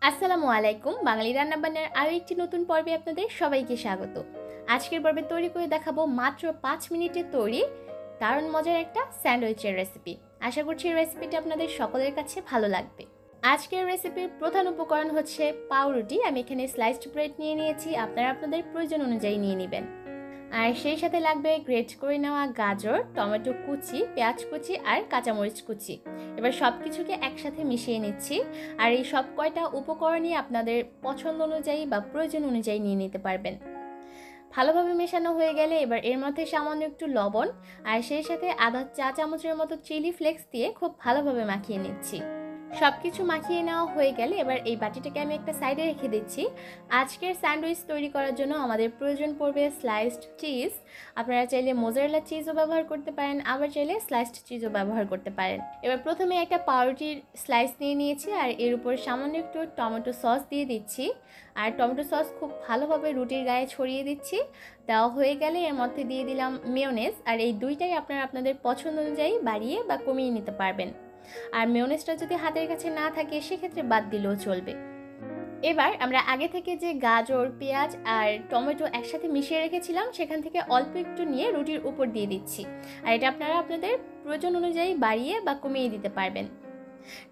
আসসালামু আলাইকুম। বাঙালি রান্নাবান্নার আরও একটি নতুন পর্বে আপনাদের সবাইকে স্বাগত। আজকের পর্বে তৈরি করে দেখাবো মাত্র 5 মিনিটে তৈরি দারুণ মজার একটা স্যান্ডউইচের রেসিপি। আশা করছি এই রেসিপিটা আপনাদের সকলের কাছে ভালো লাগবে। আজকের রেসিপির প্রধান উপকরণ হচ্ছে পাউরুটি। আমি এখানে স্লাইসড ব্রেড নিয়ে নিয়েছি, আপনারা আপনাদের প্রয়োজন অনুযায়ী নিয়ে নেবেন। আর সেই সাথে লাগবে গ্রেট করে নেওয়া গাজর, টমেটো কুচি, পেঁয়াজ কুচি আর কাঁচামরিচ কুচি। এবার সব কিছুকে একসাথে মিশিয়ে নিচ্ছি। আর এই সব কয়টা উপকরণই আপনাদের পছন্দ অনুযায়ী বা প্রয়োজন অনুযায়ী নিয়ে নিতে পারবেন। ভালোভাবে মেশানো হয়ে গেলে এবার এর মধ্যে সামান্য একটু লবণ আর সেই সাথে আধা চা চামচের মতো চিলি ফ্লেক্স দিয়ে খুব ভালোভাবে মাখিয়ে নিচ্ছি। সব কিছু মাখিয়ে নেওয়া হয়ে গেলে এবার এই বাটিটাকে আমি একটা সাইডে রেখে দিচ্ছি। আজকের স্যান্ডউইচ তৈরি করার জন্য আমাদের প্রয়োজন পড়বে স্লাইসড চিজ। আপনারা চাইলে মোজারেলা চিজও ব্যবহার করতে পারেন, আবার চাইলে স্লাইসড চিজও ব্যবহার করতে পারেন। এবার প্রথমে একটা পাউরুটির স্লাইস নিয়ে নিয়েছি আর এর উপর সামান্য একটু টমেটো সস দিয়ে দিচ্ছি। আর টমেটো সস খুব ভালোভাবে রুটির গায়ে ছড়িয়ে দিচ্ছি। দেওয়া হয়ে গেলে এর মধ্যে দিয়ে দিলাম মেয়োনেজ। আর এই দুইটাই আপনারা আপনাদের পছন্দ অনুযায়ী বাড়িয়ে বা কমিয়ে নিতে পারবেন। আর মেয়োনেজটা যদি হাতের কাছে না থাকে সেক্ষেত্রে বাদ দিলেও চলবে। এবার আমরা আগে থেকে যে গাজর, পেঁয়াজ আর টমেটো একসাথে মিশিয়ে রেখেছিলাম সেখান থেকে অল্প একটু নিয়ে রুটির উপর দিয়ে দিচ্ছি। আর এটা আপনারা আপনাদের প্রয়োজন অনুযায়ী বাড়িয়ে বা কমিয়ে দিতে পারবেন।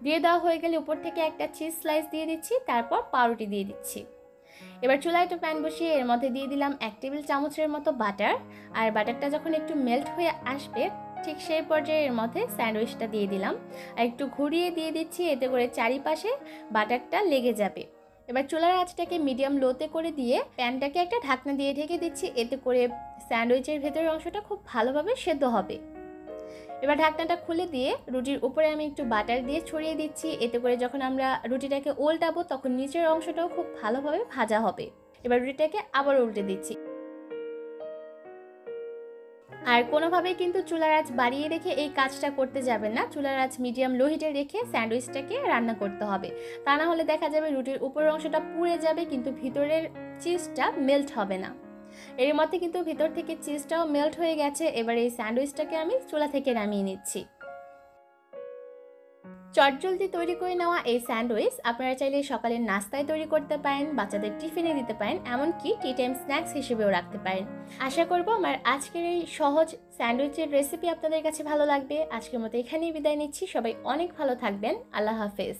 দিয়ে দেওয়া হয়ে গেলে উপর থেকে একটা চিজ স্লাইস দিয়ে দিচ্ছি, তারপর পাউরুটি দিয়ে দিচ্ছি। এবার চুলায় একটা প্যান বসিয়ে এর মধ্যে দিয়ে দিলাম 1 টেবিল চামচের মতো বাটার। আর বাটারটা যখন একটু মেল্ট হয়ে আসবে ঠিক সেই পর্যায়ে এর মধ্যে স্যান্ডউইচটা দিয়ে দিলাম আর একটু ঘুরিয়ে দিয়ে দিচ্ছি, এতে করে চারিপাশে বাটারটা লেগে যাবে। এবার চুলার আঁচটাকে মিডিয়াম লোতে করে দিয়ে প্যানটাকে একটা ঢাকনা দিয়ে ঢেকে দিচ্ছি, এতে করে স্যান্ডউইচের ভেতরের অংশটা খুব ভালোভাবে সেদ্ধ হবে। এবার ঢাকনাটা খুলে দিয়ে রুটির উপরে আমি একটু বাটার দিয়ে ছড়িয়ে দিচ্ছি, এতে করে যখন আমরা রুটিটাকে উল্টাবো তখন নিচের অংশটাও খুব ভালোভাবে ভাজা হবে। এবার রুটিটাকে আবার উল্টে দিচ্ছি। আর কোনোভাবেই কিন্তু চুলার আঁচ বাড়িয়ে রেখে এই কাজটা করতে যাবেন না। চুলার আঁচ মিডিয়াম লো হিটে রেখে স্যান্ডউইচটাকে রান্না করতে হবে। তা না হলে দেখা যাবে রুটির উপরের অংশটা পুড়ে যাবে কিন্তু ভিতরের চিজটা মেল্ট হবে না। এর মধ্যে কিন্তু ভিতর থেকে চিজটাও মেল্ট হয়ে গেছে। এবার এই স্যান্ডউইচটাকে আমি চুলা থেকে নামিয়ে নিচ্ছি। চটজলদি তৈরি করে নেওয়া এই স্যান্ডউইচ আপনারা চাইলে সকালের নাস্তায় তৈরি করতে পারেন, বাচ্চাদের টিফিনে দিতে পারেন, এমনকি টি টাইম স্ন্যাক্স হিসেবেও রাখতে পারেন। আশা করব আমার আজকের এই সহজ স্যান্ডউইচের রেসিপি আপনাদের কাছে ভালো লাগবে। আজকের মতো এখানেই বিদায় নিচ্ছি। সবাই অনেক ভালো থাকবেন। আল্লাহ হাফেজ।